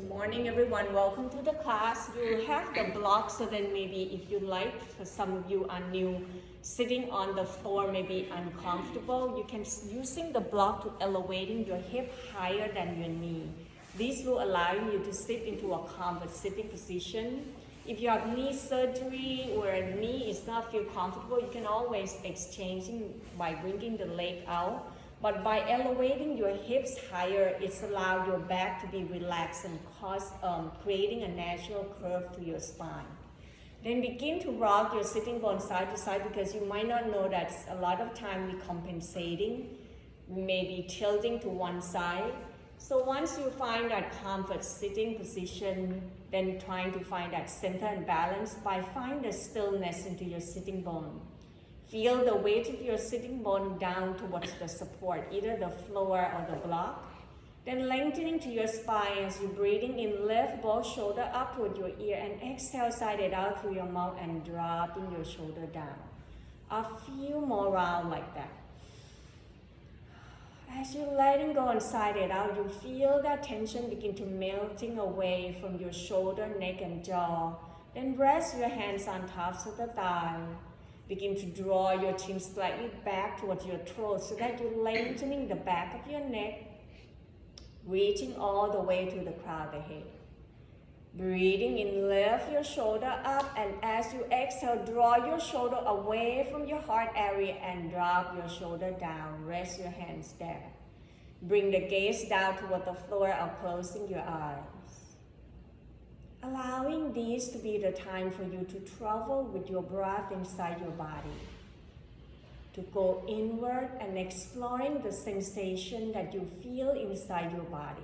Good morning, everyone. Welcome to the class. You have the block, so then maybe if you like, for some of you are new, sitting on the floor may be uncomfortable. You can using the block to elevating your hip higher than your knee. This will allow you to sit into a comfort sitting position. If you have knee surgery or a knee is not feel comfortable, you can always exchanging by bringing the leg out. But by elevating your hips higher, it's allowed your back to be relaxed and creating a natural curve to your spine. Then begin to rock your sitting bone side to side, because you might not know that a lot of time we're compensating, maybe tilting to one side. So once you find that comfort sitting position, then trying to find that center and balance by find the stillness into your sitting bone. Feel the weight of your sitting bone down towards the support, either the floor or the block. Then lengthening to your spine as you're breathing in, lift both shoulders up toward your ear and exhale, side it out through your mouth and dropping your shoulder down. A few more rounds like that. As you're letting go and side it out, you feel that tension begin to melting away from your shoulder, neck, and jaw. Then rest your hands on tops of the thigh. Begin to draw your chin slightly back towards your throat so that you're lengthening the back of your neck, reaching all the way to the crown of the head. Breathing in, lift your shoulder up, and as you exhale, draw your shoulder away from your heart area and drop your shoulder down. Rest your hands there. Bring the gaze down toward the floor or closing your eyes. Allowing this to be the time for you to travel with your breath inside your body, to go inward and exploring the sensation that you feel inside your body.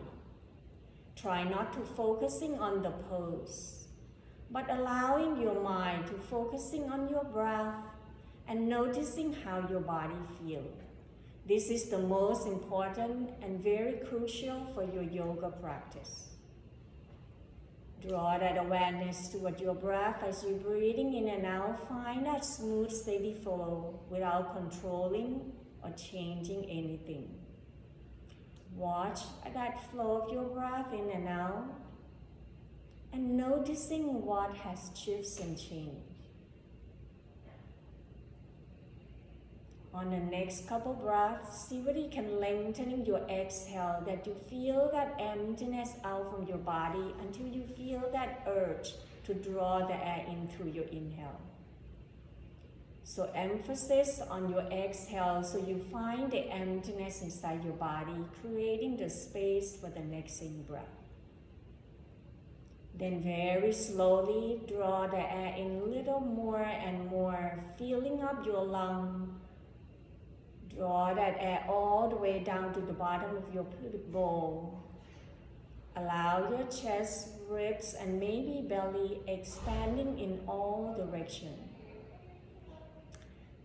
Try not to focusing on the pose, but allowing your mind to focusing on your breath and noticing how your body feels. This is the most important and very crucial for your yoga practice. Draw that awareness toward your breath as you're breathing in and out. Find that smooth, steady flow without controlling or changing anything. Watch that flow of your breath in and out and noticing what has shifted and changed. On the next couple breaths, see whether you can lengthen your exhale, that you feel that emptiness out from your body until you feel that urge to draw the air in through your inhale. So emphasis on your exhale so you find the emptiness inside your body, creating the space for the next in-breath. Then very slowly draw the air in a little more and more, filling up your lung. Draw that air all the way down to the bottom of your pubic bowl. Allow your chest, ribs, and maybe belly expanding in all directions.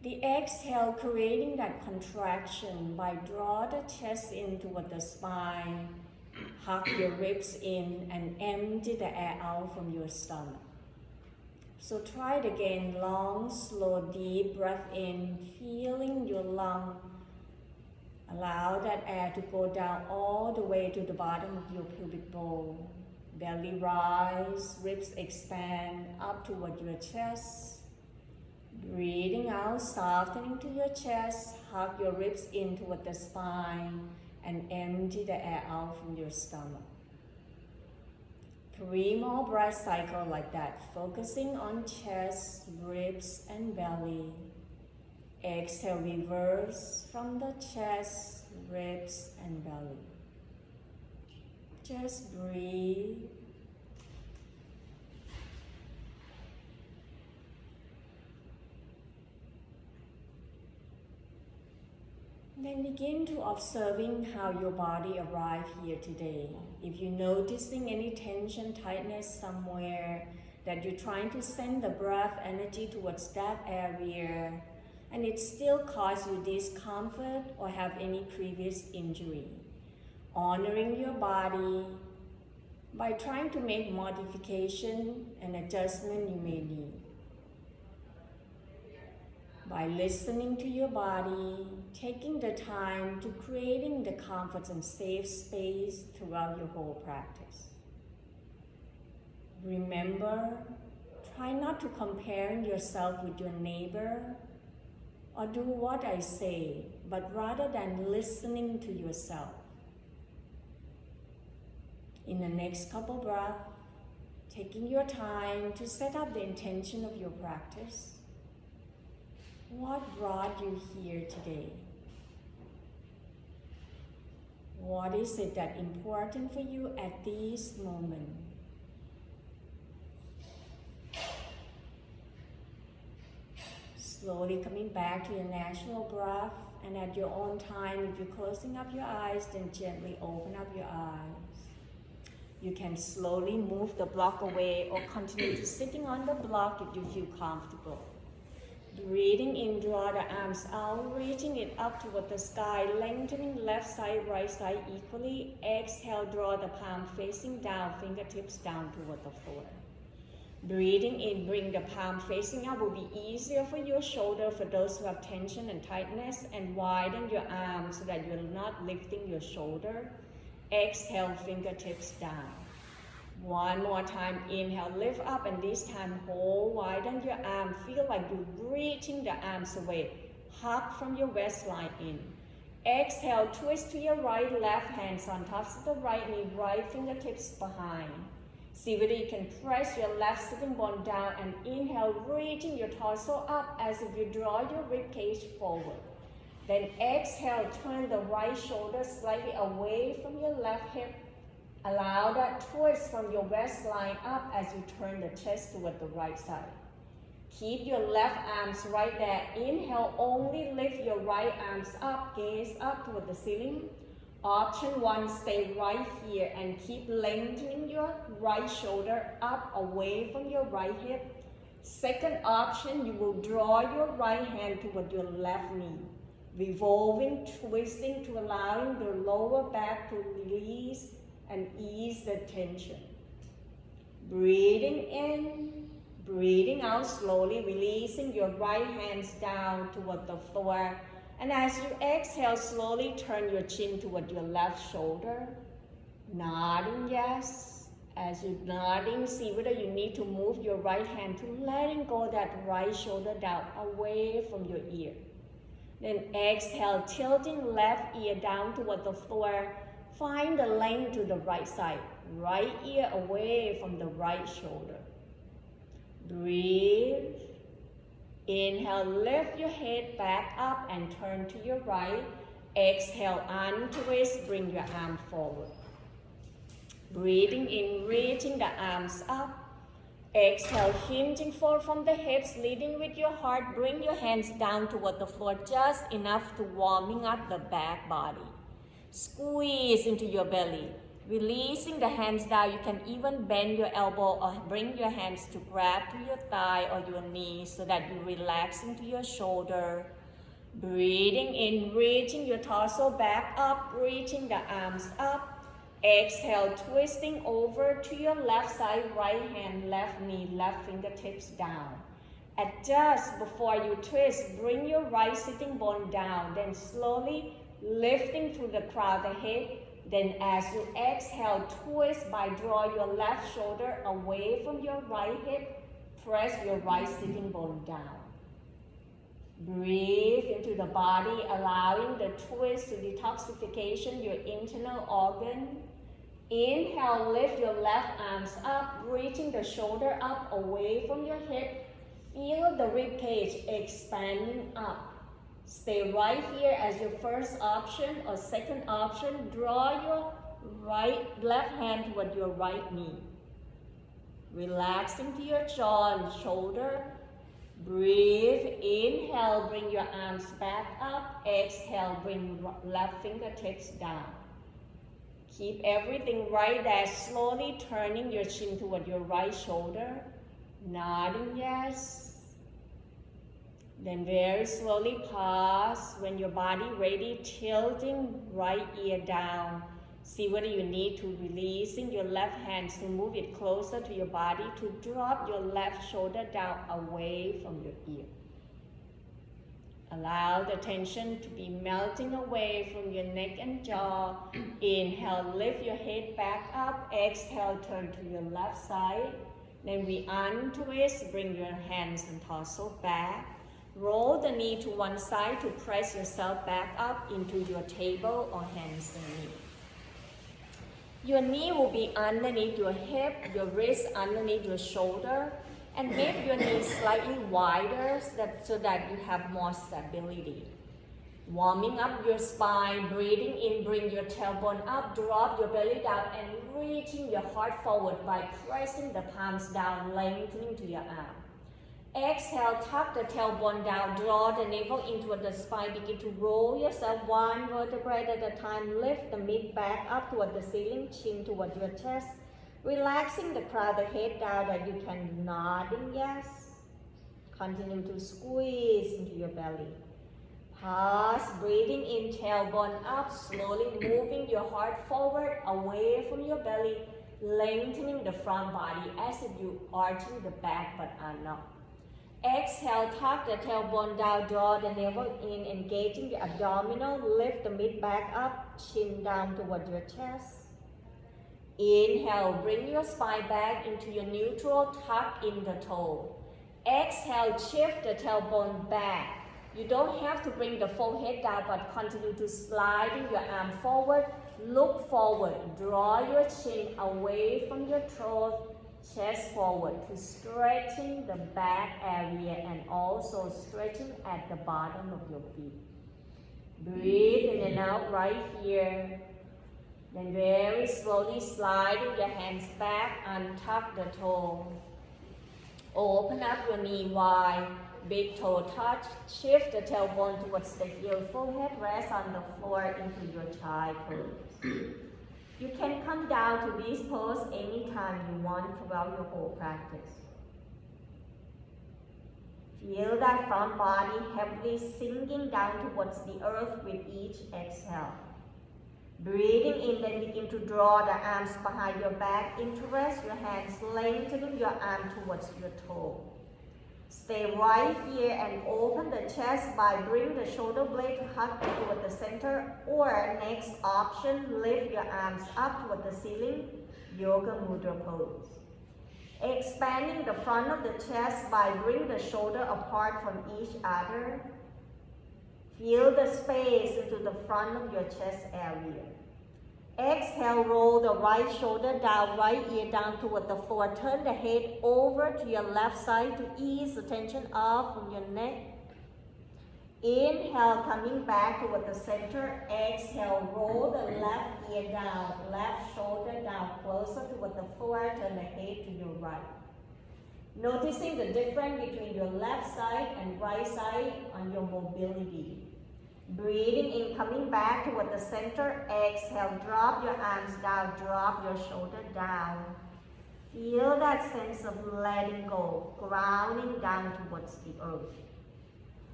The exhale creating that contraction by draw the chest in toward the spine, hug your ribs in, and empty the air out from your stomach. So try it again, long, slow, deep breath in, feeling your lung. Allow that air to go down all the way to the bottom of your pubic bowl. Belly rise, ribs expand up toward your chest. Breathing out, softening to your chest, hug your ribs in toward the spine, and empty the air out from your stomach. 3 more breath cycles like that, focusing on chest, ribs, and belly. Exhale, reverse from the chest, ribs, and belly. Just breathe. Then begin to observing how your body arrived here today. If you're noticing any tension, tightness somewhere, that you're trying to send the breath energy towards that area, and it still causes you discomfort or have any previous injury. Honoring your body by trying to make modification and adjustment you may need. By listening to your body, taking the time to creating the comfort and safe space throughout your whole practice. Remember, try not to compare yourself with your neighbor or do what I say, but rather than listening to yourself. In the next couple breaths, taking your time to set up the intention of your practice. What brought you here today? What is it that's important for you at this moment? Slowly coming back to your natural breath, and at your own time, if you're closing up your eyes, then gently open up your eyes. You can slowly move the block away or continue to sitting on the block if you feel comfortable. Breathing in, draw the arms out, reaching it up toward the sky, lengthening left side, right side equally. Exhale, draw the palm facing down, fingertips down toward the floor. Breathing in, bring the palm facing up. Will be easier for your shoulder for those who have tension and tightness, and widen your arms so that you're not lifting your shoulder. Exhale, fingertips down. One more time, inhale, lift up, and this time hold, widen your arm. Feel like you're reaching the arms away. Hug from your waistline in. Exhale, twist to your right, left hands on top of the right knee, right fingertips behind. See whether you can press your left sitting bone down, and inhale, reaching your torso up as if you draw your ribcage forward. Then exhale, turn the right shoulder slightly away from your left hip. Allow that twist from your waistline up as you turn the chest toward the right side. Keep your left arms right there. Inhale, only lift your right arms up, gaze up toward the ceiling. Option 1, stay right here and keep lengthening your right shoulder up away from your right hip. Second option, you will draw your right hand toward your left knee. Revolving, twisting to allowing the lower back to release and ease the tension. Breathing in, breathing out slowly, releasing your right hands down toward the floor. And as you exhale, slowly turn your chin toward your left shoulder. Nodding yes. As you're nodding, see whether you need to move your right hand to letting go that right shoulder down away from your ear. Then exhale, tilting left ear down toward the floor. Find the length to the right side. Right ear away from the right shoulder. Breathe. Inhale, lift your head back up and turn to your right. Exhale, untwist, bring your arm forward. Breathing in, reaching the arms up. Exhale, hinging forward from the hips, leading with your heart. Bring your hands down toward the floor, just enough to warming up the back body. Squeeze into your belly. Releasing the hands down, you can even bend your elbow or bring your hands to grab to your thigh or your knee so that you relax into your shoulder. Breathing in, reaching your torso back up, reaching the arms up. Exhale, twisting over to your left side, right hand, left knee, left fingertips down. Adjust before you twist. Bring your right sitting bone down, then slowly lifting through the crown of the head. Then as you exhale, twist by draw your left shoulder away from your right hip. Press your right sitting bone down. Breathe into the body, allowing the twist to detoxification your internal organ. Inhale, lift your left arms up, reaching the shoulder up away from your hip. Feel the rib cage expanding up. Stay right here as your first option or second option. Draw your left hand toward your right knee. Relaxing to your jaw and shoulder. Breathe. Inhale, bring your arms back up. Exhale, bring left fingertips down. Keep everything right there. Slowly turning your chin toward your right shoulder. Nodding yes. Then very slowly pause. When your body ready, tilting right ear down. See whether you need to releasing your left hand to move it closer to your body to drop your left shoulder down away from your ear. Allow the tension to be melting away from your neck and jaw. Inhale, lift your head back up. Exhale, turn to your left side. Then we untwist, bring your hands and torso back. Roll the knee to one side to press yourself back up into your table or hands and knee. Your knee will be underneath your hip, your wrist underneath your shoulder, and make your knee slightly wider so that you have more stability. Warming up your spine, breathing in, bring your tailbone up, drop your belly down, and reaching your heart forward by pressing the palms down, lengthening to your arm. Exhale, tuck the tailbone down, draw the navel into the spine, begin to roll yourself one vertebrae at a time, lift the mid back up toward the ceiling, chin toward your chest, relaxing the crown, the head down that you can nodding yes. Continue to squeeze into your belly. Pause, breathing in, tailbone up, slowly moving your heart forward, away from your belly, lengthening the front body as if you arching the back but are not. Exhale, tuck the tailbone down, draw the navel in, engaging the abdominal, lift the mid back up, chin down toward your chest. Inhale, bring your spine back into your neutral, tuck in the toe. Exhale, shift the tailbone back. You don't have to bring the full head down, but continue to sliding your arm forward, look forward, draw your chin away from your throat, chest forward to stretching the back area and also stretching at the bottom of your feet. Breathe in and out right here. Then very slowly sliding your hands back, untuck the toe. Open up your knee wide, big toe touch, shift the tailbone towards the heel, full head rest on the floor into your child pose. You can come down to this pose anytime you want throughout your whole practice. Feel that front body heavily sinking down towards the earth with each exhale. Breathing in, then begin to draw the arms behind your back, interlace your hands, lengthening your arm towards your toe. Stay right here and open the chest by bringing the shoulder blade to hug toward the center, or next option, lift your arms up toward the ceiling, Yoga Mudra pose. Expanding the front of the chest by bringing the shoulder apart from each other. Feel the space into the front of your chest area. Exhale, roll the right shoulder down, right ear down toward the floor. Turn the head over to your left side to ease the tension off from your neck. Inhale, coming back toward the center. Exhale, roll the left ear down, left shoulder down, closer toward the floor. Turn the head to your right. Noticing the difference between your left side and right side on your mobility. Breathing in, coming back toward the center. Exhale, drop your arms down, drop your shoulder down. Feel that sense of letting go, grounding down towards the earth.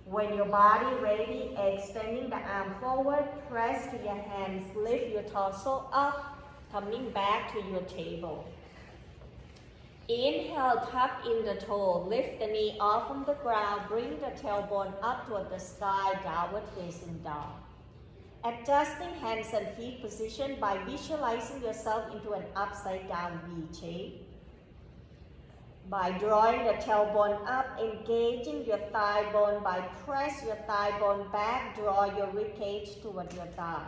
When your body ready, extending the arm forward, press to your hands, lift your torso up, coming back to your table. Inhale, tuck in the toe, lift the knee off from the ground, bring the tailbone up toward the sky, downward facing dog. Adjusting hands and feet position by visualizing yourself into an upside down V shape. By drawing the tailbone up, engaging your thigh bone, by press your thigh bone back, draw your ribcage toward your thigh.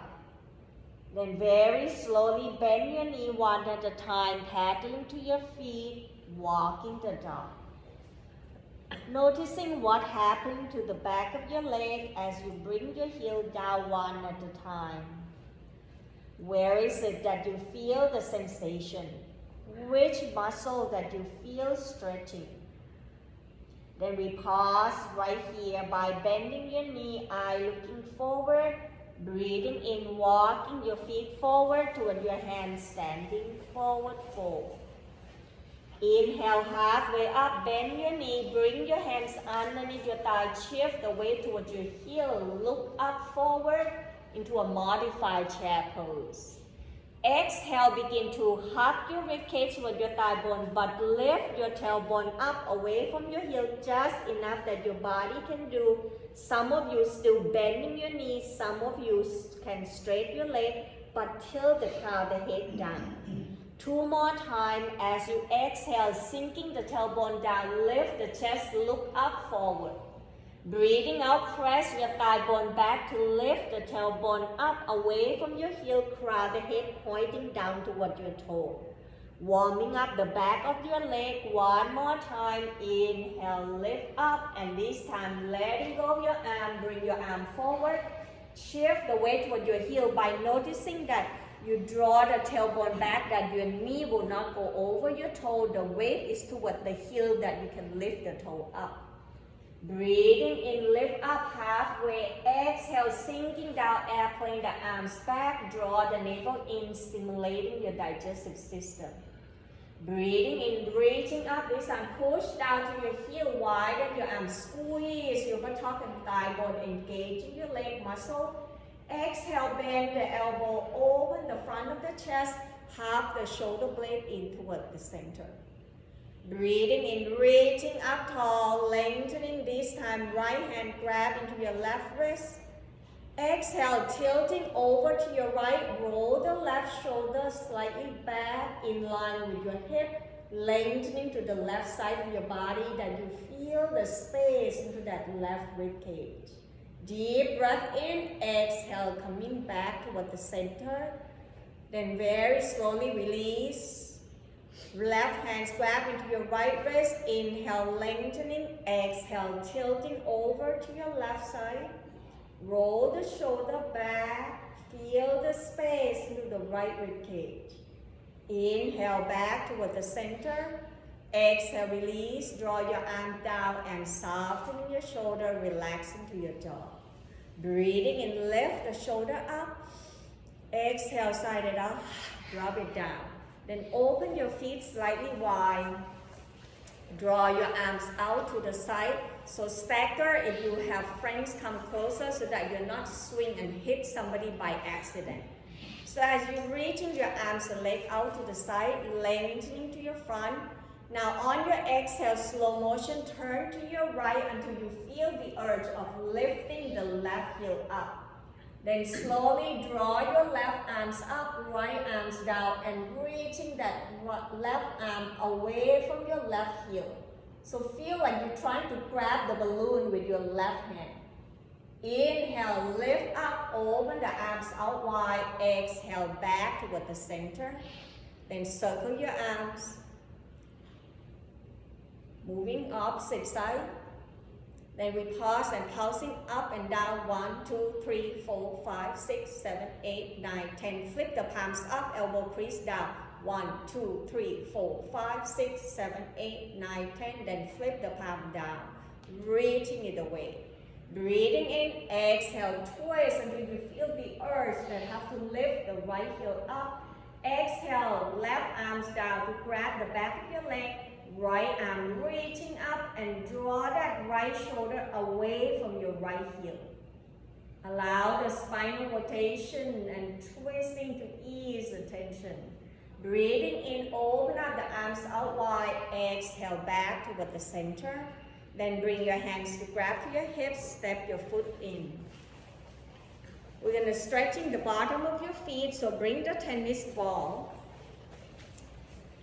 Then very slowly bend your knee one at a time, paddling to your feet, walking the dog. Noticing what happened to the back of your leg as you bring your heel down one at a time. Where is it that you feel the sensation? Which muscle that you feel stretching? Then we pause right here by bending your knee, eye looking forward, breathing in, walking your feet forward toward your hands, standing forward fold. Inhale, halfway up, bend your knee, bring your hands underneath your thigh, shift the weight towards your heel, look up forward into a modified chair pose. Exhale, begin to hug your ribcage with your thigh bone, but lift your tailbone up away from your heel just enough that your body can do. Some of you still bending your knees, some of you can straighten your leg, but tilt the crown, the head down. 2 more times as you exhale, sinking the tailbone down, lift the chest, look up forward. Breathing out, press your thigh bone back to lift the tailbone up away from your heel, crown the head pointing down toward your toe. Warming up the back of your leg 1 more time. Inhale, lift up, and this time letting go of your arm, bring your arm forward. Shift the weight toward your heel by noticing that you draw the tailbone back, that your knee will not go over your toe. The weight is toward the heel that you can lift the toe up. Breathing in, lift up halfway. Exhale, sinking down, airplane the arms back. Draw the navel in, stimulating your digestive system. Breathing in, reaching up. This time, push down to your heel, widen your arms, squeeze your buttock and thigh bone, engaging your leg muscle. Exhale, bend the elbow, open the front of the chest, hug the shoulder blade in toward the center. Breathing in, reaching up tall, lengthening this time, right hand grab into your left wrist. Exhale, tilting over to your right, roll the left shoulder slightly back in line with your hip, lengthening to the left side of your body that you feel the space into that left rib cage. Deep breath in, exhale, coming back toward the center. Then very slowly release. Left hand grab into your right wrist, inhale, lengthening, exhale, tilting over to your left side. Roll the shoulder back, feel the space into the right rib cage. Inhale back toward the center. Exhale, release, draw your arm down and soften your shoulder, relaxing to your jaw. Breathing in, lift the shoulder up. Exhale, side it up, drop it down. Then open your feet slightly wide. Draw your arms out to the side. So stagger if you have friends come closer so that you're not swing and hit somebody by accident. So as you're reaching your arms and leg out to the side, lengthening to your front. Now on your exhale, slow motion, turn to your right until you feel the urge of lifting the left heel up. Then slowly draw your left arms up, right arms down, and reaching that left arm away from your left heel. So feel like you're trying to grab the balloon with your left hand. Inhale, lift up, open the arms out wide. Exhale, back toward the center. Then circle your arms. Moving opposite side. Then we pause and pulsing up and down. 1, 2, 3, 4, 5, 6, 7, 8, 9, 10. Flip the palms up, elbow crease down. 1, 2, 3, 4, 5, 6, 7, 8, 9, 10. Then flip the palm down, reaching it away. Breathing in, exhale, twist until you feel the urge that have to lift the right heel up. Exhale, left arms down to grab the back of your leg. Right arm reaching up and draw that right shoulder away from your right heel. Allow the spinal rotation and twisting to ease the tension. Breathing in, open up the arms out wide. Exhale, back toward the center. Then bring your hands to grab to your hips, step your foot in. We're going to stretching the bottom of your feet, so bring the tennis ball.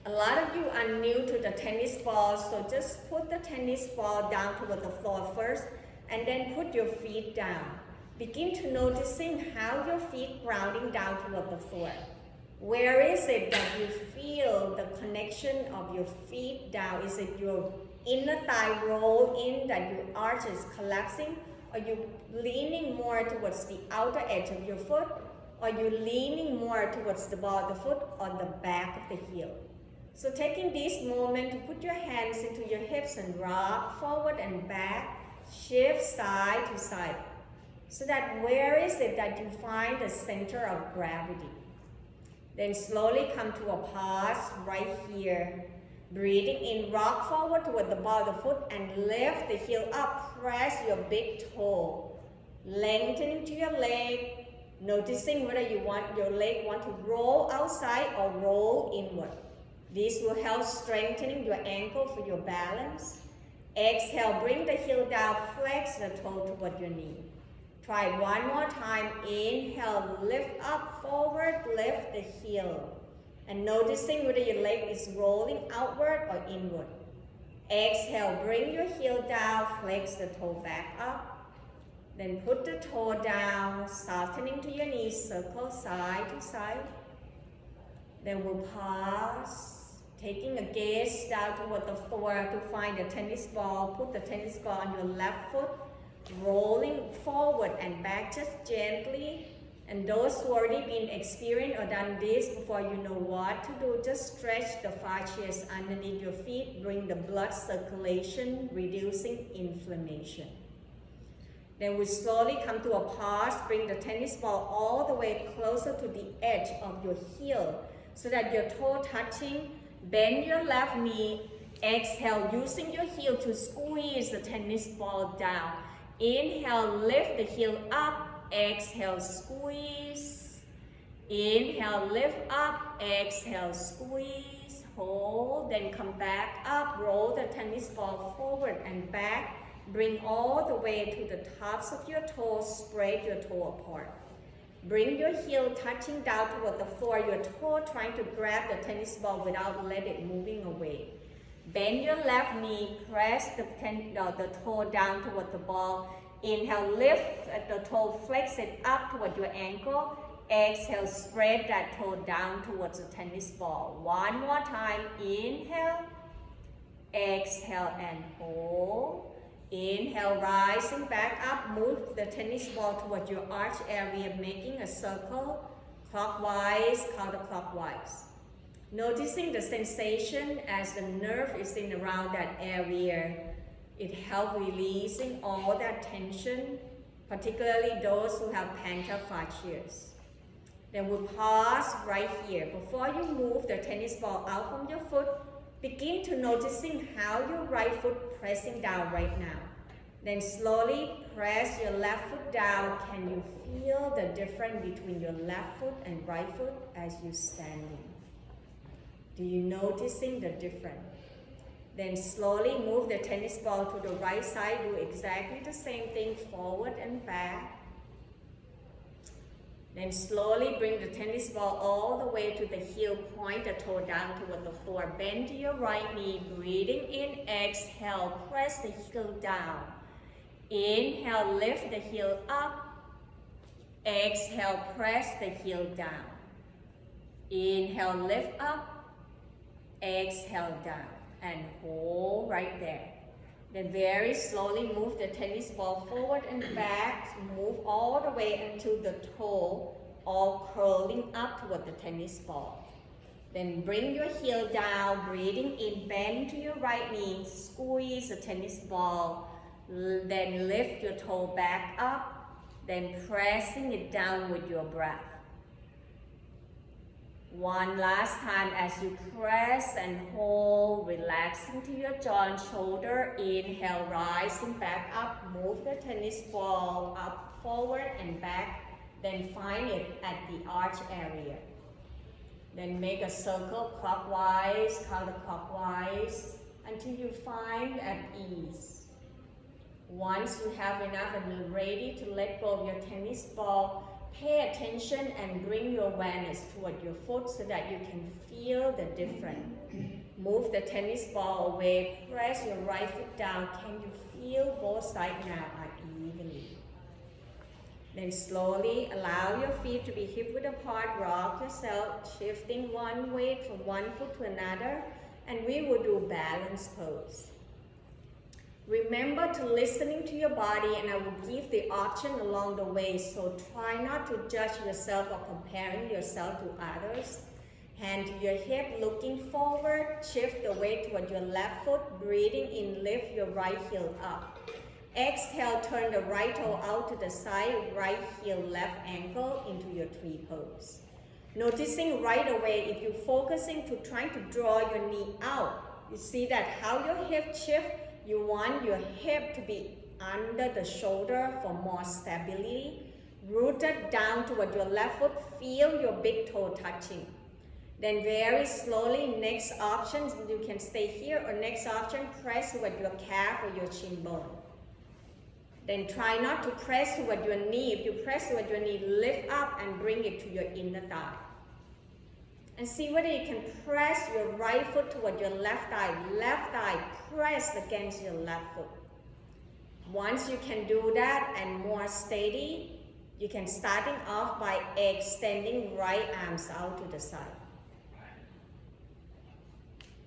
A lot of you are new to the tennis ball, so just put the tennis ball down toward the floor first, and then put your feet down. Begin to noticing how your feet grounding down toward the floor. Where is it that you feel the connection of your feet down? Is it your inner thigh roll in that your arch is collapsing? Are you leaning more towards the outer edge of your foot? Or are you leaning more towards the ball of the foot on the back of the heel? So taking this moment to put your hands into your hips and rock forward and back, shift side to side. So that where is it that you find the center of gravity? Then slowly come to a pause right here. Breathing in, rock forward toward the ball of the foot and lift the heel up. Press your big toe. Lengthening to your leg. Noticing whether you want your leg to roll outside or roll inward. This will help strengthening your ankle for your balance. Exhale, bring the heel down, flex the toe toward your knee. Try one more time. Inhale, lift up, forward, lift the heel. And noticing whether your leg is rolling outward or inward. Exhale, bring your heel down, flex the toe back up. Then put the toe down, softening to your knees, circle side to side. Then we'll pause, taking a gaze down toward the floor to find the tennis ball. Put the tennis ball on your left foot, rolling forward and back just gently. And those who already been experienced or done this before, you know what to do. Just stretch the fascias underneath your feet, bring the blood circulation, reducing inflammation. Then we slowly come to a pause, bring the tennis ball all the way closer to the edge of your heel so that your toe touching. Bend your left knee. Exhale, using your heel to squeeze the tennis ball down. Inhale, lift the heel up. Exhale, squeeze. Inhale, lift up. Exhale, squeeze. Hold, then come back up. Roll the tennis ball forward and back. Bring all the way to the tops of your toes, spread your toe apart. Bring your heel touching down toward the floor, your toe trying to grab the tennis ball without letting it moving away. Bend your left knee, press the toe down toward the ball. Inhale, lift the toe, flex it up toward your ankle. Exhale, spread that toe down towards the tennis ball. One more time, inhale, exhale and hold. Inhale, rising back up, move the tennis ball toward your arch area, making a circle, clockwise, counterclockwise. Noticing the sensation as the nerve is in around that area. It helps releasing all that tension, particularly those who have plantar fascias. Then we'll pause right here. Before you move the tennis ball out from your foot, begin to noticing how your right foot pressing down right now. Then slowly press your left foot down. Can you feel the difference between your left foot and right foot as you're standing? Do you noticing the difference? Then slowly move the tennis ball to the right side. Do exactly the same thing, forward and back. Then slowly bring the tennis ball all the way to the heel, point the toe down toward the floor. Bend to your right knee, breathing in, exhale, press the heel down. Inhale, lift the heel up. Exhale, press the heel down. Inhale, lift up. Exhale, down. And hold right there. Then very slowly move the tennis ball forward and back. Move all the way until the toe all curling up toward the tennis ball. Then bring your heel down, breathing in, bend to your right knee, squeeze the tennis ball. Then lift your toe back up, then pressing it down with your breath. One last time as you press and hold, relaxing to your jaw and shoulder. Inhale, rising back up, move the tennis ball up, forward and back. Then find it at the arch area. Then make a circle clockwise, counterclockwise, until you find at ease. Once you have enough and you're ready to let go of your tennis ball, pay attention and bring your awareness toward your foot so that you can feel the difference. Move the tennis ball away, press your right foot down. Can you feel both sides now are evenly? Then slowly allow your feet to be hip-width apart, rock yourself, shifting one weight from one foot to another, and we will do balance pose. Remember to listening to your body, and I will give the option along the way, so try not to judge yourself or comparing yourself to others. Hand to your hip, looking forward, shift the weight toward your left foot, breathing in, lift your right heel up. Exhale, turn the right toe out to the side, right heel, left ankle into your tree pose. Noticing right away, if you're focusing to trying to draw your knee out, you see that how your hip shift. You want your hip to be under the shoulder for more stability. Rooted down toward your left foot, feel your big toe touching. Then very slowly, next option, you can stay here, or next option, press toward your calf or your shin bone. Then try not to press toward your knee. If you press toward your knee, lift up and bring it to your inner thigh. And see whether you can press your right foot toward your left thigh press against your left foot. Once you can do that and more steady, you can starting off by extending right arms out to the side.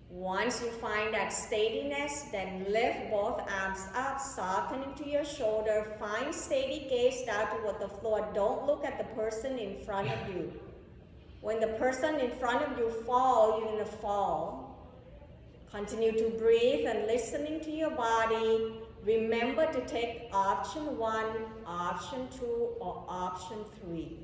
Once you find that steadiness, then lift both arms up, softening to your shoulder. Find steady gaze down toward the floor. Don't look at the person in front of you. When the person in front of you falls, you're going to fall. Continue to breathe and listening to your body. Remember to take option 1, option 2, or option 3.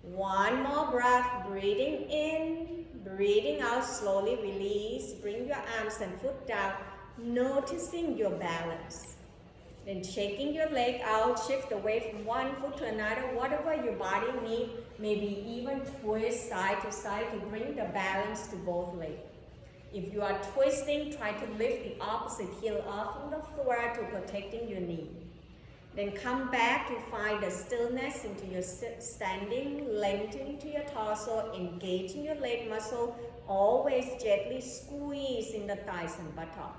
One more breath, breathing in, breathing out, slowly release. Bring your arms and foot down, noticing your balance. Then shaking your leg out, shift away from one foot to another, whatever your body needs, maybe even twist side to side to bring the balance to both legs. If you are twisting, try to lift the opposite heel off from the floor to protecting your knee. Then come back to find the stillness into your standing, lengthening to your torso, engaging your leg muscle, always gently squeezing the thighs and buttock.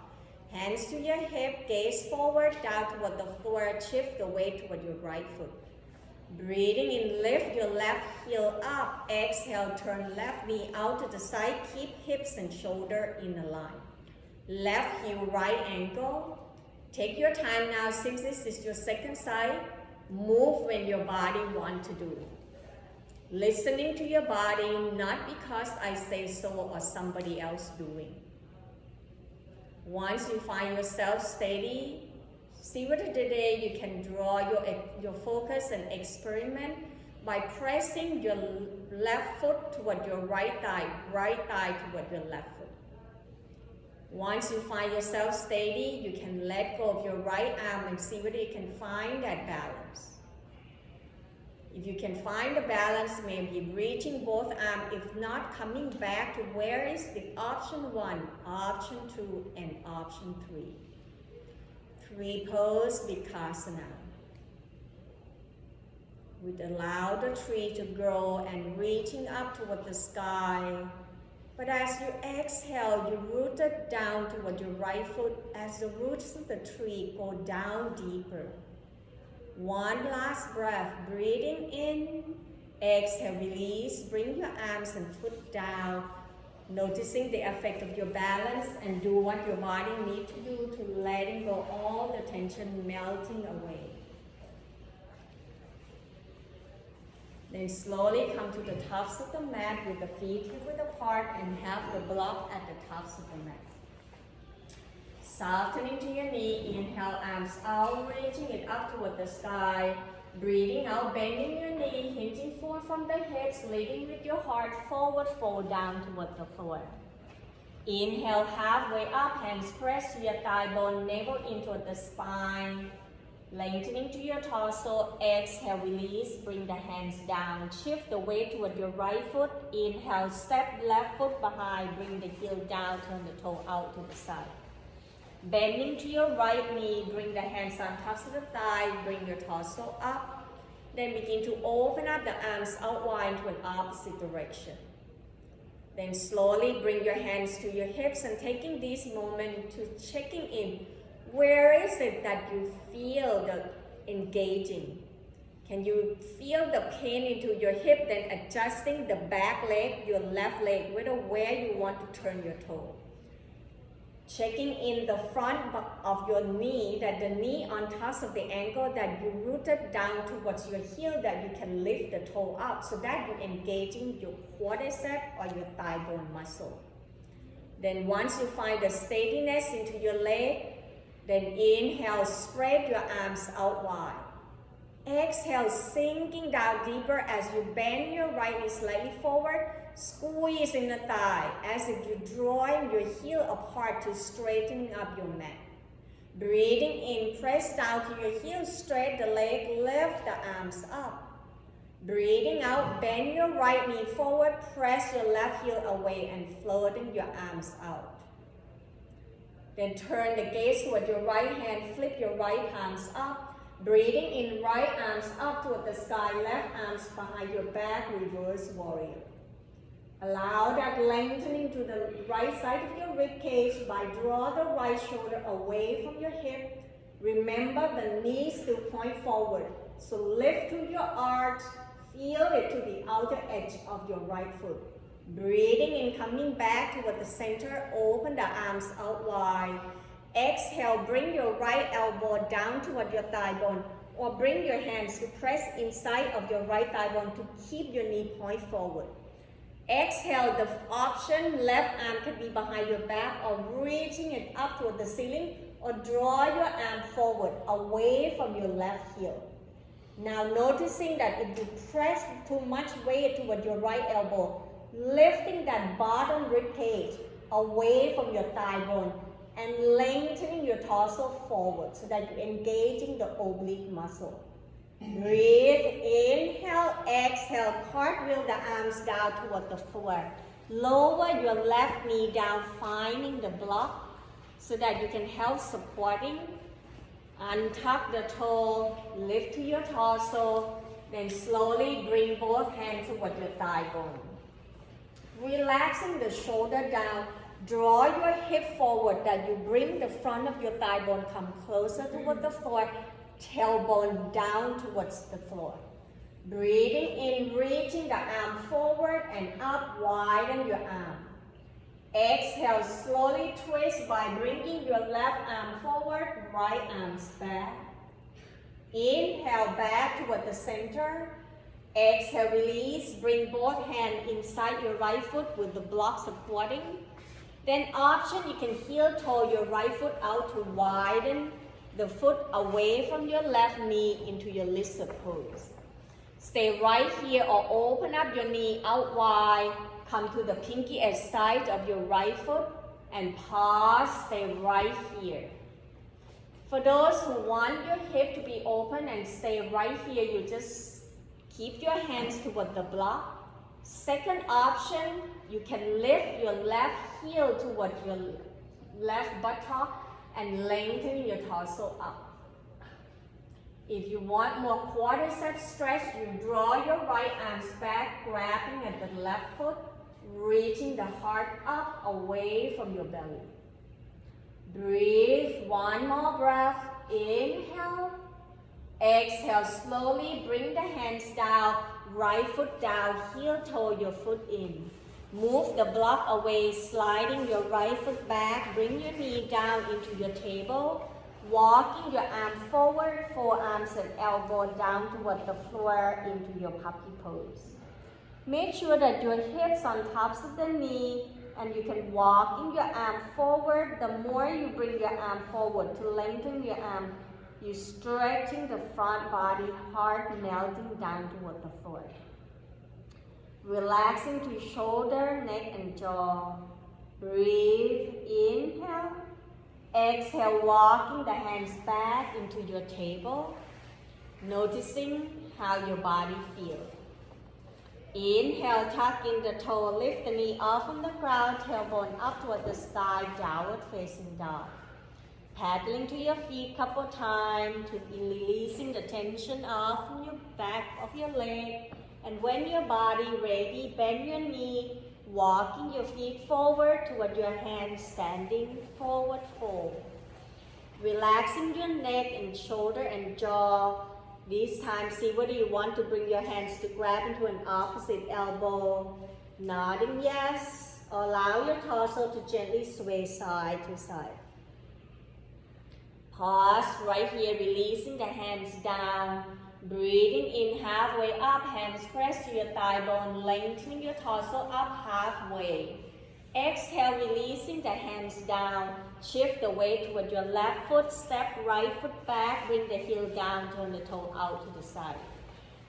Hands to your hip, gaze forward, down toward the floor, shift the weight toward your right foot. Breathing in, lift your left heel up, exhale, turn left knee out to the side, keep hips and shoulder in a line. Left heel, right ankle. Take your time now, since this is your second side, move when your body wants to do. Listening to your body, not because I say so or somebody else doing. Once you find yourself steady, see whether today you can draw your focus and experiment by pressing your left foot toward your right thigh toward your left foot. Once you find yourself steady, you can let go of your right arm and see whether you can find that balance. If you can find the balance, maybe reaching both arms, if not, coming back to where is the option 1, option 2, and option 3. 3 pose Vipassana. We'd allow the tree to grow and reaching up toward the sky. But as you exhale, you root it down toward your right foot as the roots of the tree go down deeper. One last breath, breathing in, exhale, release, bring your arms and foot down, noticing the effect of your balance, and do what your body needs to do to letting go all the tension melting away. Then slowly come to the tops of the mat with the feet hip-width apart and have the block at the tops of the mat. Softening to your knee, inhale, arms out, reaching it up toward the sky. Breathing out, bending your knee, hinging forward from the hips, leading with your heart, forward fold down toward the floor. Inhale, halfway up, hands press to your thigh bone, navel in toward the spine. Lengthening to your torso, exhale, release, bring the hands down. Shift the weight toward your right foot. Inhale, step left foot behind, bring the heel down, turn the toe out to the side. Bending to your right knee, bring the hands on tops of the thigh, bring your torso up. Then begin to open up the arms out wide to an opposite direction. Then slowly bring your hands to your hips and taking this moment to checking in. Where is it that you feel the engaging? Can you feel the pain into your hip, then adjusting the back leg, your left leg, where you want to turn your toe. Checking in the front of your knee, that the knee on top of the ankle, that you rooted down towards your heel, that you can lift the toe up, so that you're engaging your quadricep or your thigh bone muscle. Then once you find the steadiness into your leg, then inhale, spread your arms out wide. Exhale, sinking down deeper as you bend your right knee slightly forward, squeezing the thigh as if you're drawing your heel apart to straighten up your mat. Breathing in, press down to your heels, straight the leg, lift the arms up. Breathing out, bend your right knee forward, press your left heel away and floating your arms out. Then turn the gaze toward your right hand, flip your right arms up. Breathing in, right arms up toward the sky, left arms behind your back, reverse warrior. Allow that lengthening to the right side of your rib cage by draw the right shoulder away from your hip. Remember the knees still point forward. So lift to your arch, feel it to the outer edge of your right foot. Breathing in, coming back toward the center, open the arms out wide. Exhale, bring your right elbow down toward your thigh bone, or bring your hands to press inside of your right thigh bone to keep your knee point forward. Exhale, the option, left arm can be behind your back or reaching it up toward the ceiling, or draw your arm forward away from your left heel. Now noticing that if you press too much weight toward your right elbow, lifting that bottom rib cage away from your thigh bone and lengthening your torso forward so that you're engaging the oblique muscle. Breathe, inhale, exhale, cartwheel the arms down toward the floor. Lower your left knee down, finding the block so that you can help supporting. Untuck the toe, lift to your torso, then slowly bring both hands toward your thigh bone. Relaxing the shoulder down, draw your hip forward that you bring the front of your thigh bone come closer toward the floor, tailbone down towards the floor. Breathing in, reaching the arm forward and up, widen your arm. Exhale, slowly twist by bringing your left arm forward, right arms back. Inhale, back toward the center. Exhale, release, bring both hands inside your right foot with the block supporting. Then option, you can heel toe your right foot out to widen the foot away from your left knee into your lizard pose. Stay right here or open up your knee out wide. Come to the pinky edge side of your right foot and pause, stay right here. For those who want your hip to be open and stay right here, you just keep your hands toward the block. Second option, you can lift your left heel toward your left buttock and lengthen your torso up. If you want more quadricep stretch, you draw your right arms back, grabbing at the left foot, reaching the heart up away from your belly. Breathe, one more breath. Inhale. Exhale, slowly bring the hands down, right foot down, heel toe your foot in. Move the block away, sliding your right foot back, bring your knee down into your table, walking your arm forward, forearms and elbow down toward the floor into your puppy pose. Make sure that your hips on tops of the knee and you can walking your arm forward. The more you bring your arm forward to lengthen your arm, you're stretching the front body, heart melting down toward the floor. Relaxing to shoulder, neck and jaw. Breathe, inhale. Exhale, walking the hands back into your table. Noticing how your body feels. Inhale, tuck in the toe, lift the knee off from the ground, tailbone up toward the sky, downward facing dog. Paddling to your feet couple times to releasing the tension off from your back of your leg. And when your body ready, bend your knee, walking your feet forward toward your hands, standing forward fold. Relaxing your neck and shoulder and jaw. This time, see whether you want to bring your hands to grab into an opposite elbow. Nodding yes. Allow your torso to gently sway side to side. Pause right here, releasing the hands down. Breathing in halfway up, hands press to your thigh bone, lengthening your torso up halfway. Exhale, releasing the hands down. Shift the weight toward your left foot, step right foot back, bring the heel down, turn the toe out to the side.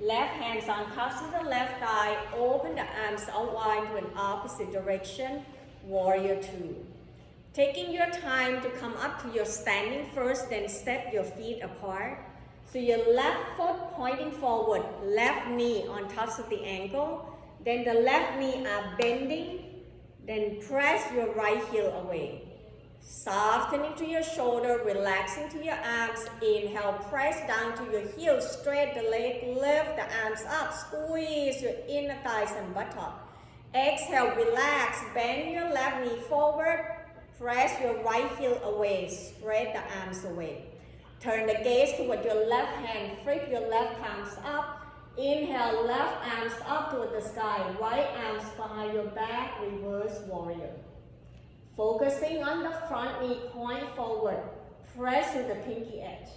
Left hands on cuffs of the left thigh, open the arms out wide to an opposite direction, warrior two. Taking your time to come up to your standing first, then step your feet apart. So your left foot pointing forward, left knee on top of the ankle. Then the left knee are bending. Then press your right heel away. Softening to your shoulder, relaxing to your arms. Inhale, press down to your heel, straight the leg, lift the arms up, squeeze your inner thighs and buttock. Exhale, relax, bend your left knee forward. Press your right heel away, spread the arms away. Turn the gaze toward your left hand, flip your left palms up. Inhale, left arms up toward the sky, right arms behind your back, reverse warrior. Focusing on the front knee, point forward, press with the pinky edge.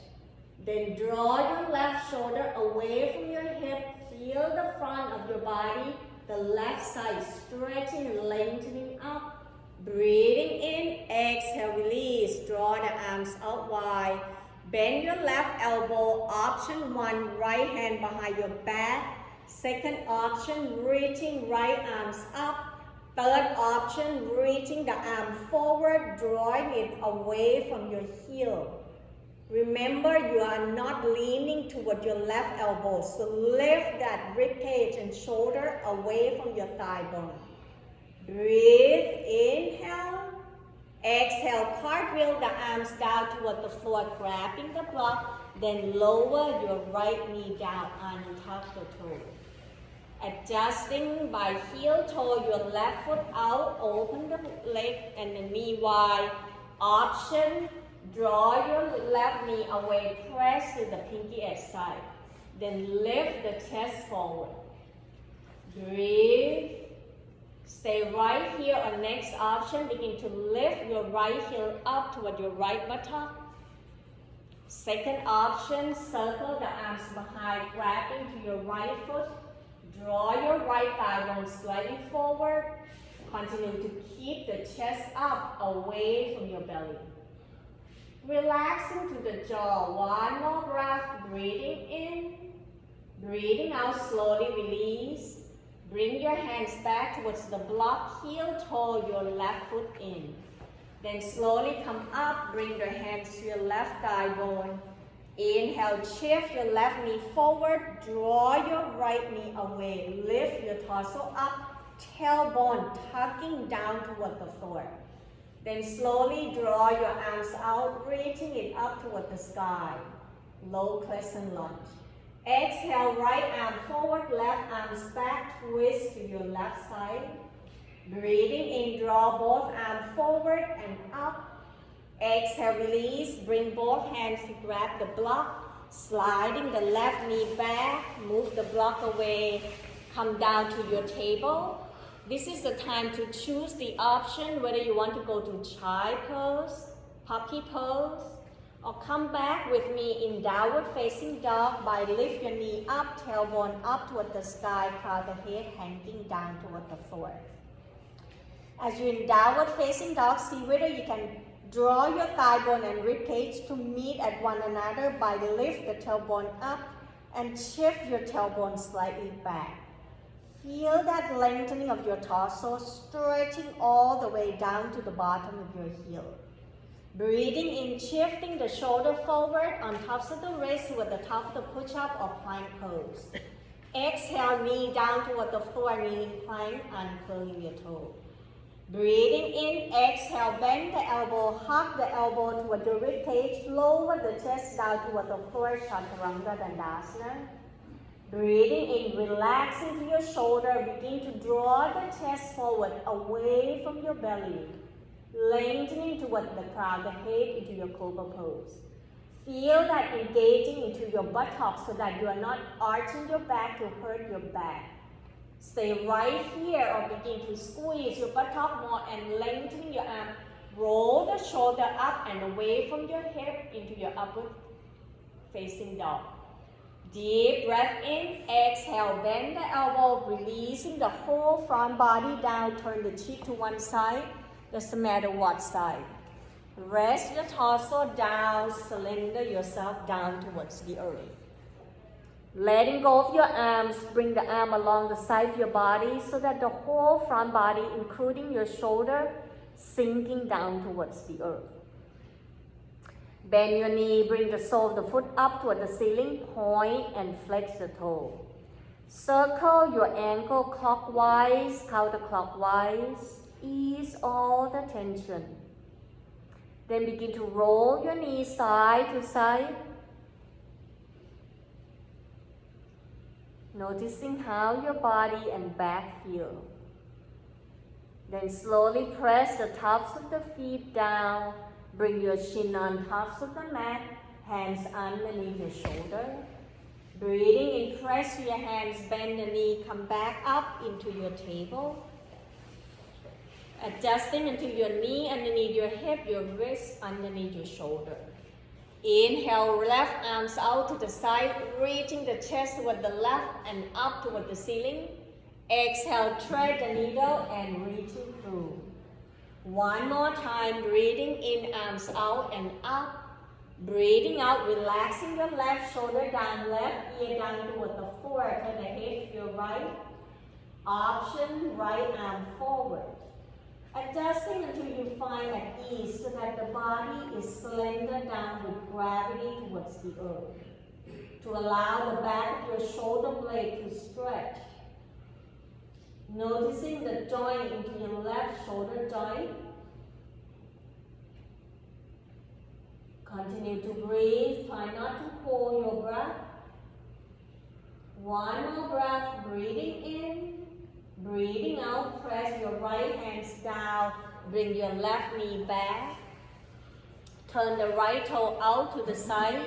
Then draw your left shoulder away from your hip, feel the front of your body, the left side stretching and lengthening up. Breathing in, exhale, release, draw the arms out wide. Bend your left elbow, option 1, right hand behind your back. Second option, reaching right arms up. Third option, reaching the arm forward, drawing it away from your heel. Remember, you are not leaning toward your left elbow, so lift that rib cage and shoulder away from your thigh bone. Breathe, inhale. Exhale, cartwheel the arms down toward the floor, grabbing the block, then lower your right knee down on top of the toe. Adjusting by heel toe, your left foot out, open the leg and the knee wide. Option, draw your left knee away, press to the pinky edge side. Then lift the chest forward. Breathe. Stay right here on next option. Begin to lift your right heel up toward your right buttock. Second option, circle the arms behind, grabbing to your right foot. Draw your right thigh bone slightly forward. Continue to keep the chest up, away from your belly. Relaxing to the jaw. One more breath. Breathing in. Breathing out, slowly release. Bring your hands back towards the block, heel toe your left foot in. Then slowly come up, bring your hands to your left thigh bone. Inhale, shift your left knee forward, draw your right knee away. Lift your torso up, tailbone tucking down toward the floor. Then slowly draw your arms out, reaching it up toward the sky. Low crescent lunge. Exhale, right arm forward, left arms back, twist to your left side. Breathing in, draw both arms forward and up. Exhale, release, bring both hands to grab the block, sliding the left knee back, move the block away, come down to your table. This is the time to choose the option whether you want to go to child pose, puppy pose, or come back with me in downward facing dog by lift your knee up, tailbone up toward the sky, crown the head hanging down toward the floor. As you're in downward facing dog, see whether you can draw your thigh bone and rib cage to meet at one another by lift the tailbone up and shift your tailbone slightly back. Feel that lengthening of your torso, stretching all the way down to the bottom of your heel. Breathing in, shifting the shoulder forward on top of the wrist with the top of the push-up or plank pose. Exhale, knee down toward the floor, kneeling plank, uncurling your toe. Breathing in, exhale, bend the elbow, hug the elbow toward the rib cage, lower the chest down toward the floor, Chaturanga Dandasana. Breathing in, relax into your shoulder, begin to draw the chest forward, away from your belly. Lengthening toward the crown, the head into your cobra pose. Feel that engaging into your buttocks so that you are not arching your back to hurt your back. Stay right here or begin to squeeze your buttock more and lengthening your arm. Roll the shoulder up and away from your hip into your upward facing dog. Deep breath in, exhale, bend the elbow, releasing the whole front body down, turn the cheek to one side. Doesn't matter what side. Rest your torso down, surrender yourself down towards the earth. Letting go of your arms, bring the arm along the side of your body so that the whole front body, including your shoulder, sinking down towards the earth. Bend your knee, bring the sole of the foot up toward the ceiling, point and flex the toe. Circle your ankle clockwise, counterclockwise, ease all the tension. Then begin to roll your knees side to side. Noticing how your body and back feel. Then slowly press the tops of the feet down. Bring your chin on tops of the mat, hands underneath your shoulder. Breathing in, press your hands, bend the knee, come back up into your table. Adjusting until your knee underneath your hip, your wrist underneath your shoulder. Inhale, left arms out to the side, reaching the chest toward the left and up toward the ceiling. Exhale, thread the needle and reaching through. One more time, breathing in, arms out and up. Breathing out, relaxing your left shoulder down, left ear down toward the floor. Turn the head to your right. Option, right arm forward. Adjusting until you find at ease so that the body is slender down with gravity towards the earth. To allow the back of your shoulder blade to stretch. Noticing the joint into your left shoulder joint. Continue to breathe. Try not to hold your breath. One more breath. Breathing in. Breathing out. Press your right hands down. Bring your left knee back. Turn the right toe out to the side.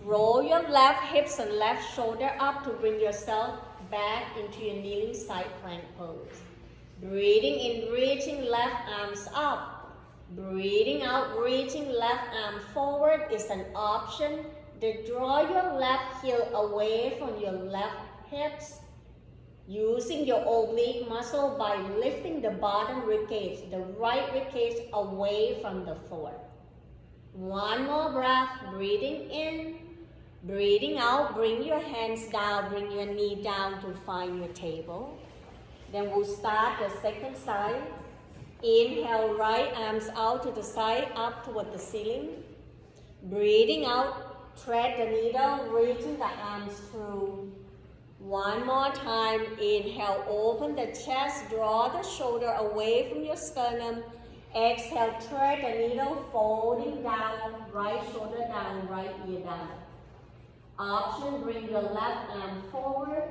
Roll your left hips and left shoulder up to bring yourself back into your kneeling side plank pose. Breathing in, reaching left arms up. Breathing out, reaching left arm forward is an option. Then draw your left heel away from your left hips. Using your oblique muscle by lifting the bottom ribcage, the right ribcage away from the floor. One more breath, breathing in. Breathing out, bring your hands down, bring your knee down to find your table. Then we'll start the second side. Inhale, right arms out to the side, up toward the ceiling. Breathing out, thread the needle, reaching the arms through. One more time. Inhale, open the chest, draw the shoulder away from your sternum. Exhale, thread the needle, folding down, right shoulder down, right ear down. Option, bring your left arm forward.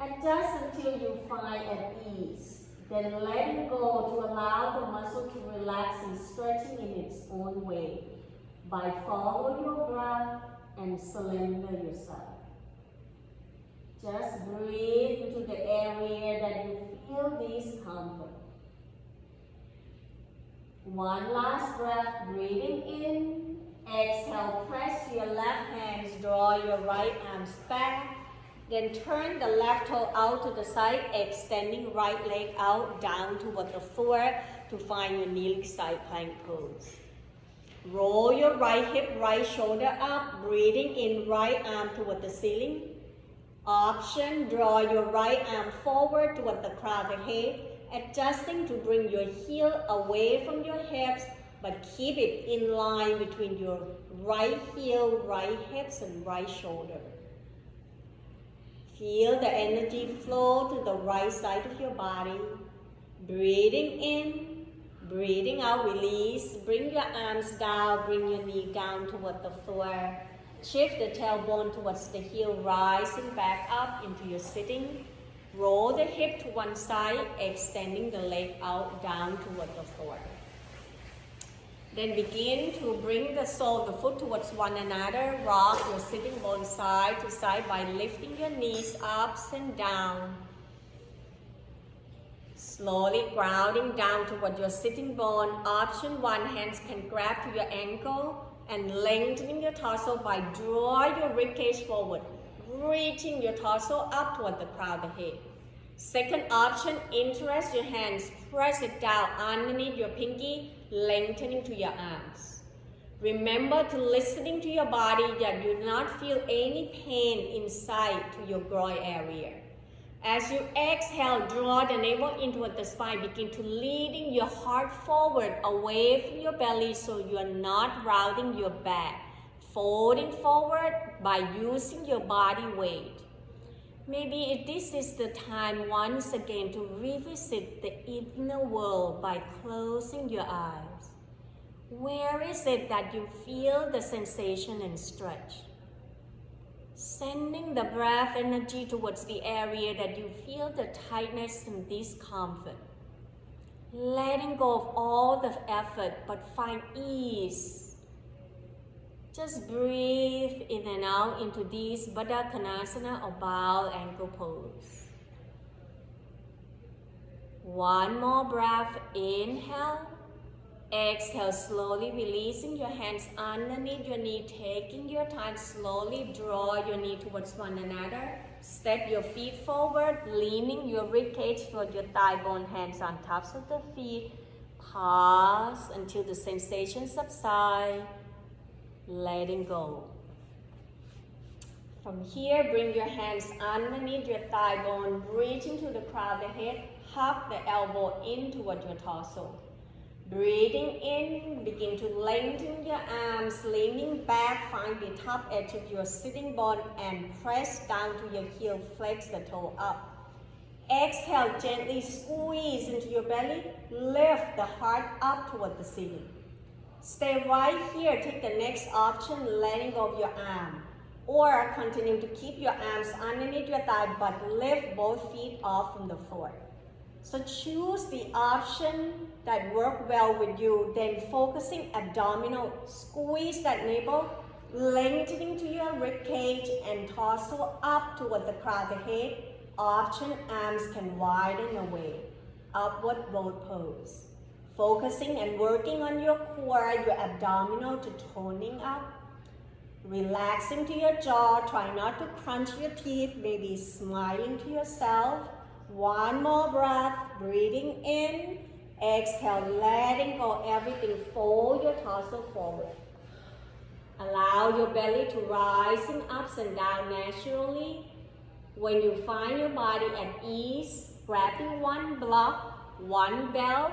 Adjust until you find at ease. Then let it go to allow the muscle to relax and stretching in its own way. By following your breath and surrender yourself. Just breathe into the area that you feel discomfort. One last breath, breathing in. Exhale, press your left hands, draw your right arms back. Then turn the left toe out to the side, extending right leg out down toward the floor to find your kneeling side plank pose. Roll your right hip, right shoulder up, breathing in, right arm toward the ceiling. Option, draw your right arm forward toward the crown of the head, adjusting to bring your heel away from your hips, but keep it in line between your right heel, right hips, and right shoulder. Feel the energy flow to the right side of your body. Breathing in, breathing out, release. Bring your arms down, bring your knee down toward the floor. Shift the tailbone towards the heel, rising back up into your sitting. Roll the hip to one side, extending the leg out down toward the floor. Then begin to bring the sole of the foot towards one another. Rock your sitting bone side to side by lifting your knees up and down. Slowly grounding down toward your sitting bone. Option one, hands can grab to your ankle and lengthening your torso by draw your ribcage forward, reaching your torso up toward the crown of the head. Second option, interlace your hands, press it down underneath your pinky, lengthening to your arms. Remember to listening to your body that you do not feel any pain inside to your groin area. As you exhale, draw the navel in toward the spine. Begin to leading your heart forward, away from your belly, so you are not rounding your back. Folding forward by using your body weight. Maybe this is the time once again to revisit the inner world by closing your eyes. Where is it that you feel the sensation and stretch? Sending the breath energy towards the area that you feel the tightness and discomfort. Letting go of all the effort, but find ease. Just breathe in and out into this Baddha Konasana or bow ankle pose. One more breath, inhale. Exhale, slowly releasing your hands underneath your knee, taking your time, slowly draw your knee towards one another. Step your feet forward, leaning your ribcage toward your thigh bone, hands on tops of the feet. Pause until the sensation subside, letting go. From here, bring your hands underneath your thigh bone, reaching to the crown of the head, hug the elbow in toward your torso. Breathing in, begin to lengthen your arms, leaning back, find the top edge of your sitting bone and press down to your heel, flex the toe up. Exhale, gently squeeze into your belly, lift the heart up toward the ceiling. Stay right here, take the next option, letting go of your arm. Or continue to keep your arms underneath your thigh, but lift both feet off from the floor. So choose the option that works well with you, then focusing abdominal, squeeze that navel, lengthening to your rib cage and torso up toward the crown of the head. Option arms can widen away, upward boat pose. Focusing and working on your core, your abdominal to toning up. Relaxing to your jaw, try not to crunch your teeth, maybe smiling to yourself. One more breath, breathing in, exhale, letting go everything, fold your torso forward. Allow your belly to rise in ups and down naturally. When you find your body at ease, grabbing one block, one belt,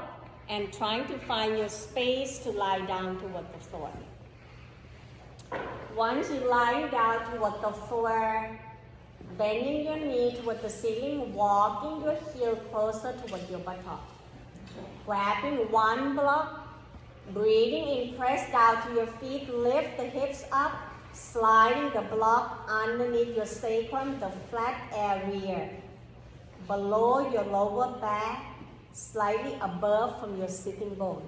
and trying to find your space to lie down toward the floor. Once you lie down toward the floor, bending your knee toward the ceiling, walking your heel closer toward your buttock. Grabbing one block, breathing in, press down to your feet, lift the hips up, sliding the block underneath your sacrum, the flat area. Below your lower back, slightly above from your sitting bone.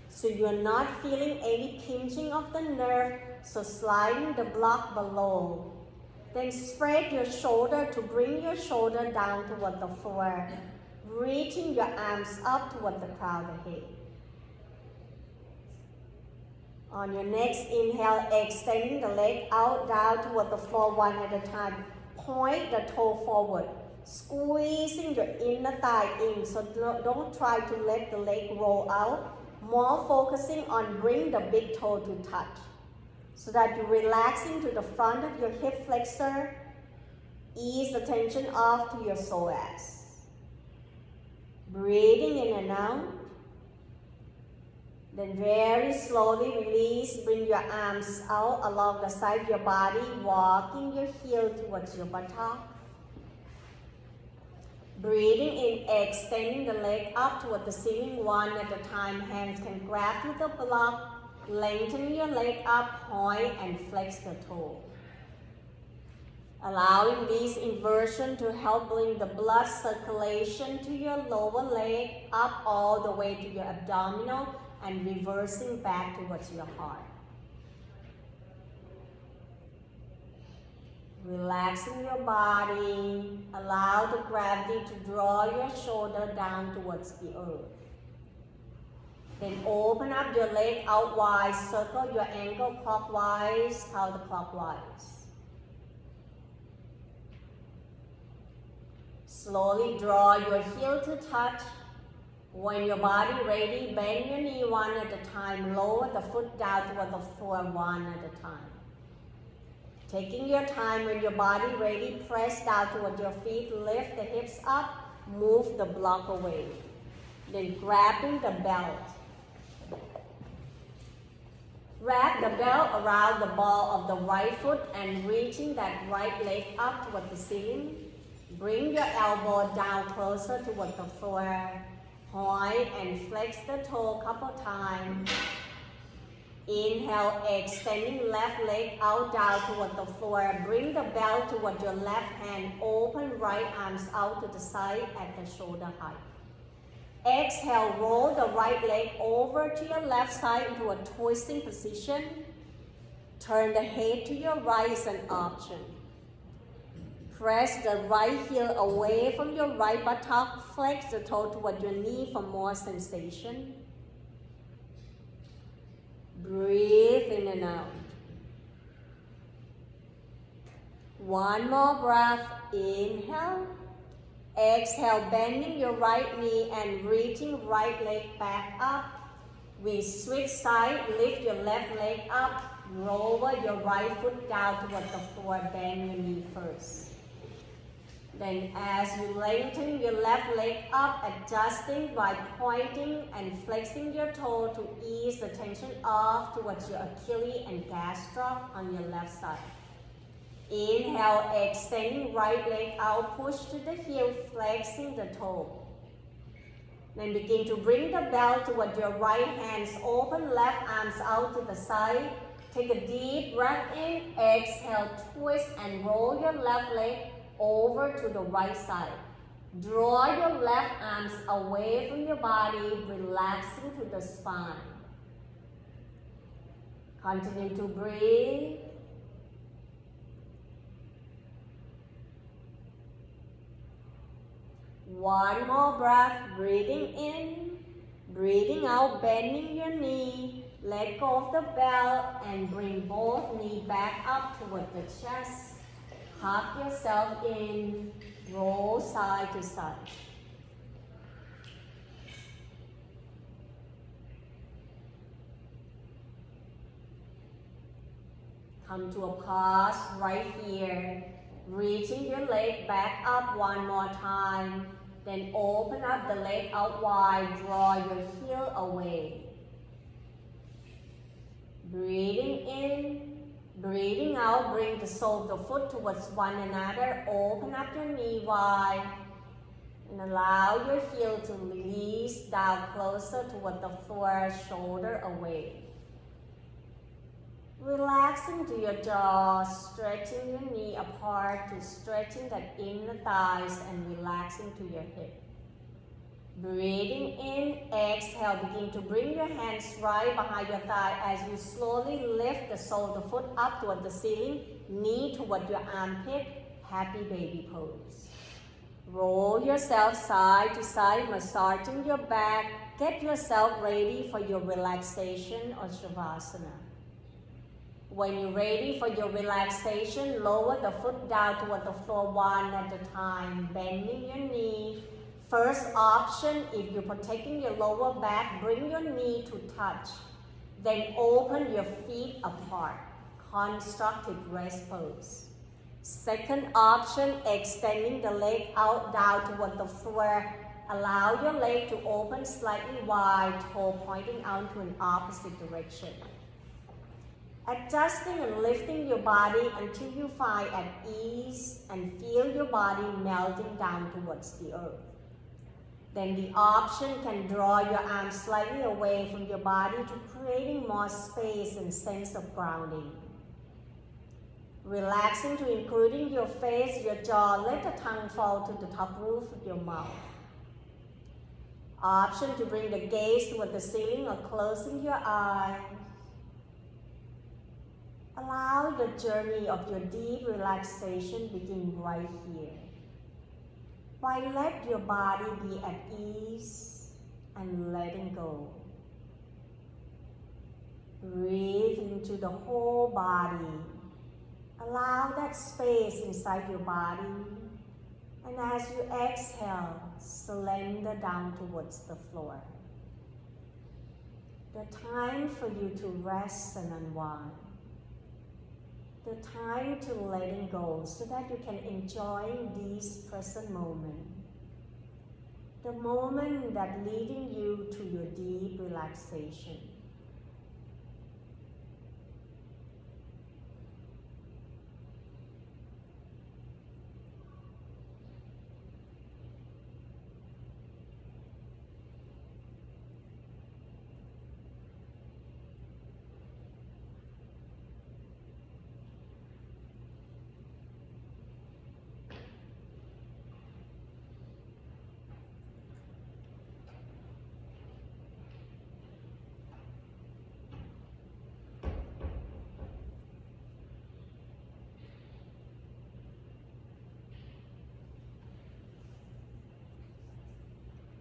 So you're not feeling any pinching of the nerve, so sliding the block below. Then spread your shoulder to bring your shoulder down toward the floor, reaching your arms up toward the crown of the head. On your next inhale, extending the leg out, down toward the floor one at a time. Point the toe forward, squeezing your inner thigh in, so don't try to let the leg roll out. More focusing on bring the big toe to touch, so that you relax into the front of your hip flexor. Ease the tension off to your psoas. Breathing in and out. Then very slowly release, bring your arms out along the side of your body, walking your heel towards your buttock. Breathing in, extending the leg up toward the ceiling one at a time. Hands can grab to the block. Lengthen your leg up, point and flex the toe. Allowing this inversion to help bring the blood circulation to your lower leg, up all the way to your abdominal, and reversing back towards your heart. Relaxing your body, allow the gravity to draw your shoulder down towards the earth. Then open up your leg out wide, circle your ankle clockwise, counterclockwise. Slowly draw your heel to touch. When your body ready, bend your knee one at a time, lower the foot down toward the floor one at a time. Taking your time, when your body ready, press down toward your feet, lift the hips up, move the block away. Then grabbing the belt. Wrap the belt around the ball of the right foot and reaching that right leg up toward the ceiling. Bring your elbow down closer toward the floor. Point and flex the toe a couple times. Inhale, extending left leg out down toward the floor. Bring the belt toward your left hand. Open right arms out to the side at the shoulder height. Exhale, roll the right leg over to your left side into a twisting position. Turn the head to your right is an option. Press the right heel away from your right buttock. Flex the toe toward your knee for more sensation. Breathe in and out. One more breath. Inhale. Exhale, bending your right knee and reaching right leg back up. We switch side, lift your left leg up, lower your right foot down toward the floor, bend your knee first. Then as you lengthen your left leg up, adjusting by pointing and flexing your toe to ease the tension off towards your Achilles and gastroc on your left side. Inhale, extending right leg out, push to the heel, flexing the toe. Then begin to bring the belt toward your right hands, open left arms out to the side. Take a deep breath in, exhale, twist and roll your left leg over to the right side. Draw your left arms away from your body, relaxing to the spine. Continue to breathe. One more breath, breathing in, breathing out, bending your knee, let go of the belt and bring both knees back up toward the chest. Hug yourself in, roll side to side. Come to a pause right here, reaching your leg back up one more time. Then open up the leg out wide, draw your heel away. Breathing in, breathing out, bring the sole of the foot towards one another. Open up your knee wide and allow your heel to release down closer toward the floor, shoulder away. Relaxing to your jaw, stretching your knee apart to stretching that inner thighs and relaxing to your hip. Breathing in, exhale, begin to bring your hands right behind your thigh as you slowly lift the sole of the foot up toward the ceiling, knee toward your armpit, happy baby pose. Roll yourself side to side, massaging your back. Get yourself ready for your relaxation or Shavasana. When you're ready for your relaxation, lower the foot down toward the floor one at a time, bending your knee. First option, if you're protecting your lower back, bring your knee to touch. Then open your feet apart, constructive rest pose. Second option, extending the leg out down toward the floor. Allow your leg to open slightly wide, toe pointing out to an opposite direction. Adjusting and lifting your body until you find at ease and feel your body melting down towards the earth. Then the option can draw your arms slightly away from your body to creating more space and sense of grounding. Relaxing to including your face, your jaw, let the tongue fall to the top roof of your mouth. Option to bring the gaze toward the ceiling or closing your eyes. Allow the journey of your deep relaxation begin right here. Why let your body be at ease and letting go. Breathe into the whole body. Allow that space inside your body. And as you exhale, surrender down towards the floor. The time for you to rest and unwind. the time to letting go so that you can enjoy this present moment. The moment that leading you to your deep relaxation.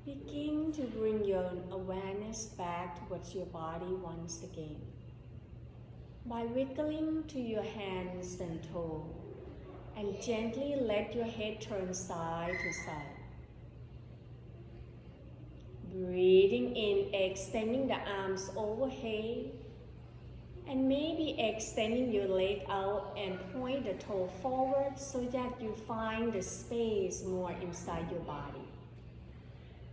Begin to bring your awareness back towards your body once again by wiggling to your hands and toes and gently let your head turn side to side. Breathing in, extending the arms overhead and maybe extending your leg out and point the toe forward so that you find the space more inside your body.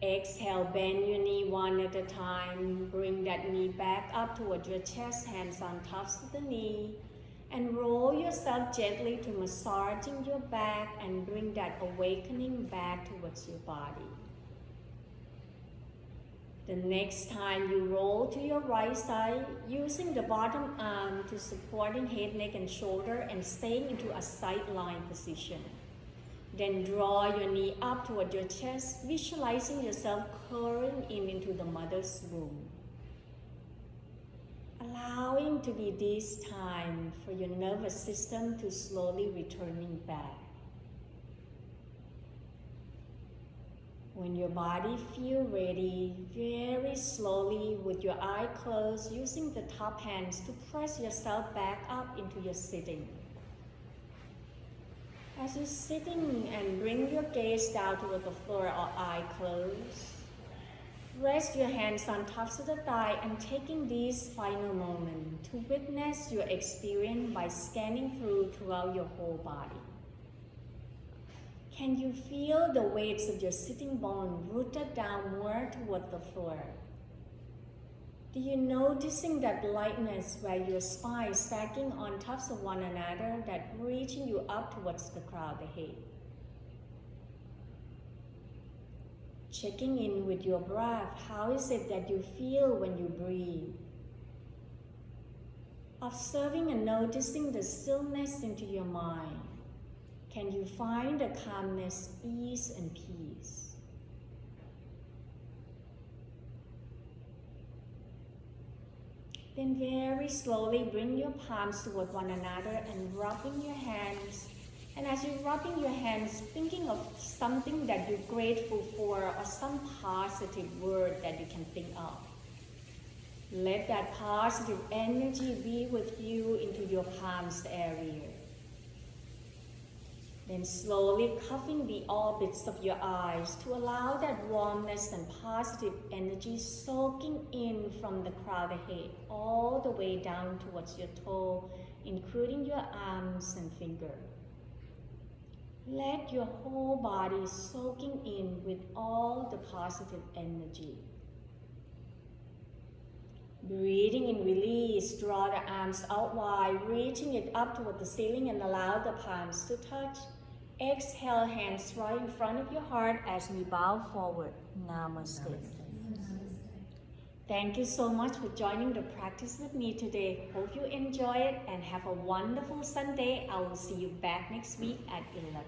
Exhale, bend your knee one at a time. Bring that knee back up towards your chest, hands on tops of the knee. And roll yourself gently to massaging your back and bring that awakening back towards your body. The next time you roll to your right side, using the bottom arm to supporting head, neck, and shoulder and staying into a sideline position. Then draw your knee up toward your chest, visualizing yourself curling in into the mother's womb. Allowing to be this time for your nervous system to slowly returning back. When your body feels ready, very slowly with your eye closed, using the top hands to press yourself back up into your sitting. As you're sitting and bring your gaze down toward the floor or eye closed, rest your hands on tops of the thigh and taking this final moment to witness your experience by scanning throughout your whole body. Can you feel the weights of your sitting bone rooted downward toward the floor? Do you noticing that lightness where your spine stacking on tops of one another that reaching you up towards the crown of the head? Checking in with your breath, how is it that you feel when you breathe? Observing and noticing the stillness into your mind. Can you find the calmness, ease, and peace? Then very slowly bring your palms toward one another and rubbing your hands. And as you're rubbing your hands, thinking of something that you're grateful for or some positive word that you can think of. Let that positive energy be with you into your palms area. Then slowly cupping the orbits of your eyes to allow that warmness and positive energy soaking in from the crown of the head all the way down towards your toe, including your arms and fingers. Let your whole body soaking in with all the positive energy. Breathing in, release, draw the arms out wide, reaching it up toward the ceiling and allow the palms to touch. Exhale, hands right in front of your heart as we bow forward. Namaste. Thank you so much for joining the practice with me today. Hope you enjoy it and have a wonderful Sunday. I will see you back next week at 11.